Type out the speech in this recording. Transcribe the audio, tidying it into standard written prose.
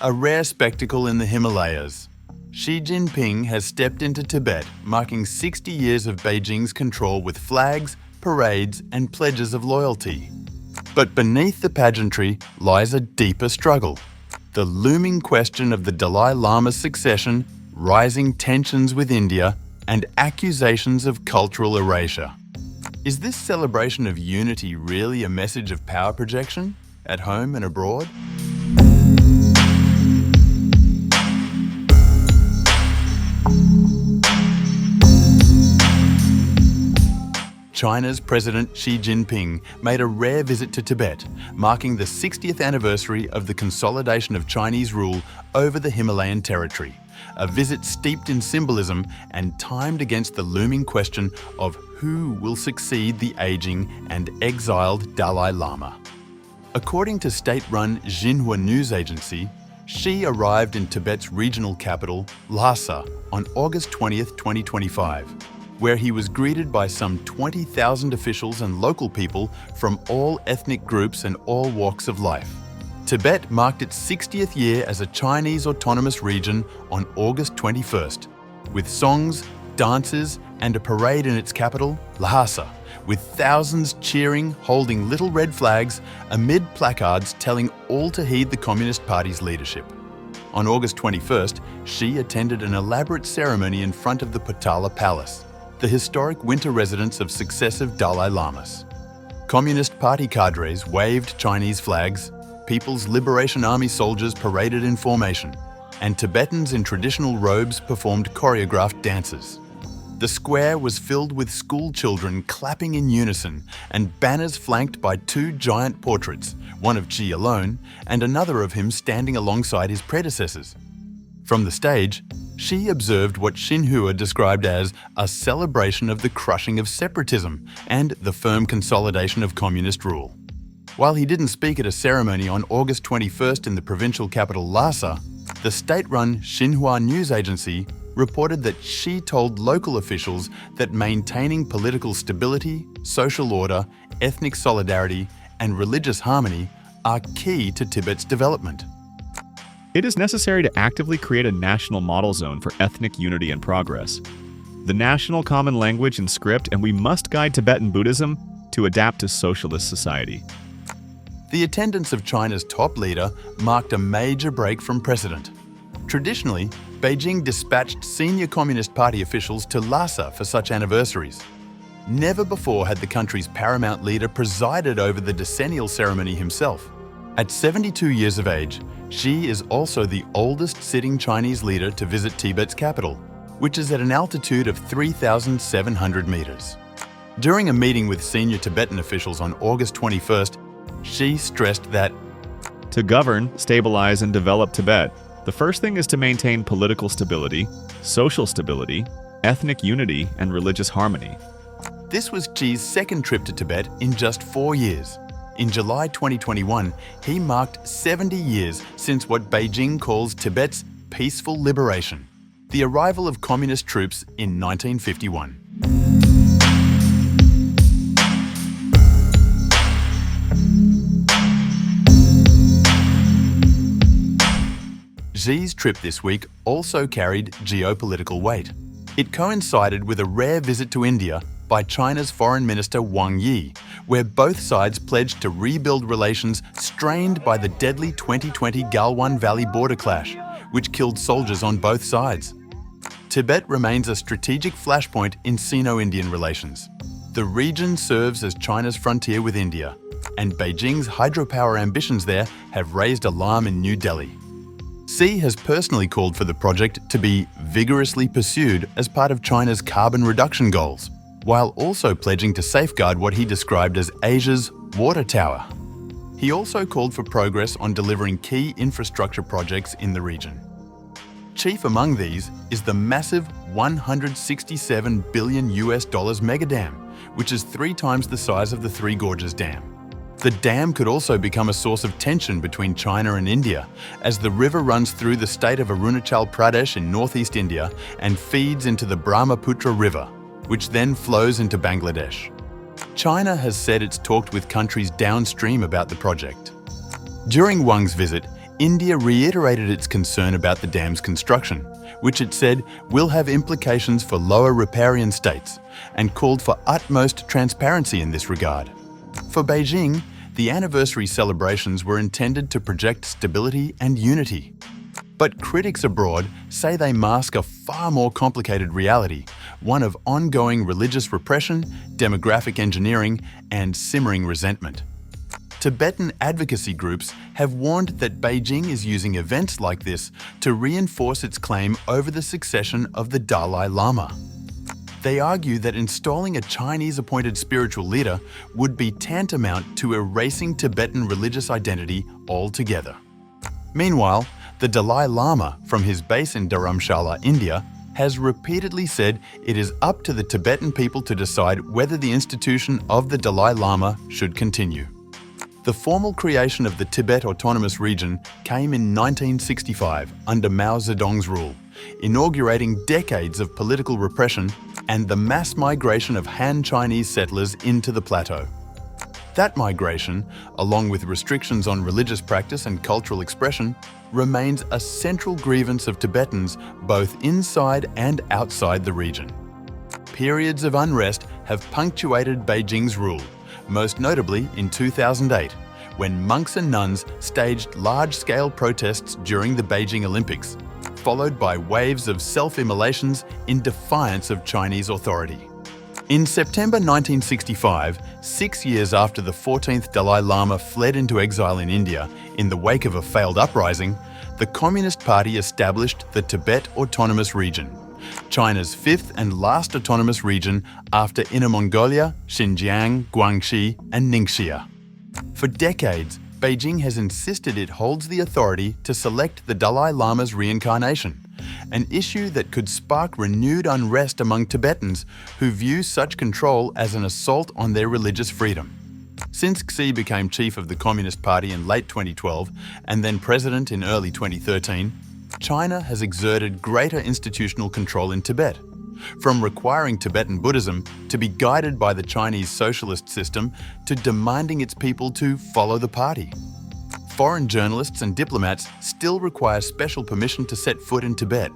a rare spectacle in the Himalayas. Xi Jinping has stepped into Tibet, marking 60 years of Beijing's control with flags, parades, and pledges of loyalty. But beneath the pageantry lies a deeper struggle: the looming question of the Dalai Lama's succession, rising tensions with India, and accusations of cultural erasure. Is this celebration of unity really a message of power projection, at home and abroad? China's President Xi Jinping made a rare visit to Tibet, marking the 60th anniversary of the consolidation of Chinese rule over the Himalayan territory, a visit steeped in symbolism and timed against the looming question of who will succeed the aging and exiled Dalai Lama. According to state-run Xinhua news agency, Xi arrived in Tibet's regional capital, Lhasa, on August 20th, 2025. Where he was greeted by some 20,000 officials and local people from all ethnic groups and all walks of life. Tibet marked its 60th year as a Chinese autonomous region on August 21st, with songs, dances, and a parade in its capital, Lhasa, with thousands cheering, holding little red flags, amid placards telling all to heed the Communist Party's leadership. On August 21st, Xi attended an elaborate ceremony in front of the Potala Palace, the historic winter residence of successive Dalai Lamas. Communist Party cadres waved Chinese flags, People's Liberation Army soldiers paraded in formation, and Tibetans in traditional robes performed choreographed dances. The square was filled with school children clapping in unison and banners flanked by two giant portraits, one of Xi alone and another of him standing alongside his predecessors. From the stage, Xi observed what Xinhua described as a celebration of the crushing of separatism and the firm consolidation of communist rule. While he didn't speak at a ceremony on August 21st in the provincial capital Lhasa, the state-run Xinhua news agency reported that Xi told local officials that maintaining political stability, social order, ethnic solidarity, and religious harmony are key to Tibet's development. It is necessary to actively create a national model zone for ethnic unity and progress. The national common language and script, and we must guide Tibetan Buddhism to adapt to socialist society. The attendance of China's top leader marked a major break from precedent. Traditionally, Beijing dispatched senior Communist Party officials to Lhasa for such anniversaries. Never before had the country's paramount leader presided over the decennial ceremony himself. At 72 years of age, Xi is also the oldest sitting Chinese leader to visit Tibet's capital, which is at an altitude of 3,700 meters. During a meeting with senior Tibetan officials on August 21st, Xi stressed that to govern, stabilize, and develop Tibet, the first thing is to maintain political stability, social stability, ethnic unity, and religious harmony. This was Xi's second trip to Tibet in just 4 years. In July 2021, he marked 70 years since what Beijing calls Tibet's peaceful liberation, the arrival of communist troops in 1951. Xi's trip this week also carried geopolitical weight. It coincided with a rare visit to India by China's Foreign Minister Wang, where both sides pledged to rebuild relations strained by the deadly 2020 Galwan Valley border clash, which killed soldiers on both sides. Tibet remains a strategic flashpoint in Sino-Indian relations. The region serves as China's frontier with India, and Beijing's hydropower ambitions there have raised alarm in New Delhi. Xi has personally called for the project to be vigorously pursued as part of China's carbon reduction goals, while also pledging to safeguard what he described as Asia's water tower. He also called for progress on delivering key infrastructure projects in the region. Chief among these is the massive $167 billion megadam, which is 3 times the size of the Three Gorges Dam. The dam could also become a source of tension between China and India, as the river runs through the state of Arunachal Pradesh in northeast India and feeds into the Brahmaputra River, which then flows into Bangladesh. China has said it's talked with countries downstream about the project. During Wang's visit, India reiterated its concern about the dam's construction, which it said will have implications for lower riparian states, and called for utmost transparency in this regard. For Beijing, the anniversary celebrations were intended to project stability and unity. But critics abroad say they mask a far more complicated reality, one of ongoing religious repression, demographic engineering, and simmering resentment. Tibetan advocacy groups have warned that Beijing is using events like this to reinforce its claim over the succession of the Dalai Lama. They argue that installing a Chinese-appointed spiritual leader would be tantamount to erasing Tibetan religious identity altogether. Meanwhile, the Dalai Lama, from his base in Dharamshala, India, has repeatedly said it is up to the Tibetan people to decide whether the institution of the Dalai Lama should continue. The formal creation of the Tibet Autonomous Region came in 1965 under Mao Zedong's rule, inaugurating decades of political repression and the mass migration of Han Chinese settlers into the plateau. That migration, along with restrictions on religious practice and cultural expression, remains a central grievance of Tibetans both inside and outside the region. Periods of unrest have punctuated Beijing's rule, most notably in 2008, when monks and nuns staged large-scale protests during the Beijing Olympics, followed by waves of self-immolations in defiance of Chinese authority. In September 1965, 6 years after the 14th Dalai Lama fled into exile in India in the wake of a failed uprising, the Communist Party established the Tibet Autonomous Region, China's fifth and last autonomous region after Inner Mongolia, Xinjiang, Guangxi, and Ningxia. For decades, Beijing has insisted it holds the authority to select the Dalai Lama's reincarnation, an issue that could spark renewed unrest among Tibetans who view such control as an assault on their religious freedom. Since Xi became chief of the Communist Party in late 2012 and then president in early 2013, China has exerted greater institutional control in Tibet, from requiring Tibetan Buddhism to be guided by the Chinese socialist system to demanding its people to follow the party. Foreign journalists and diplomats still require special permission to set foot in Tibet.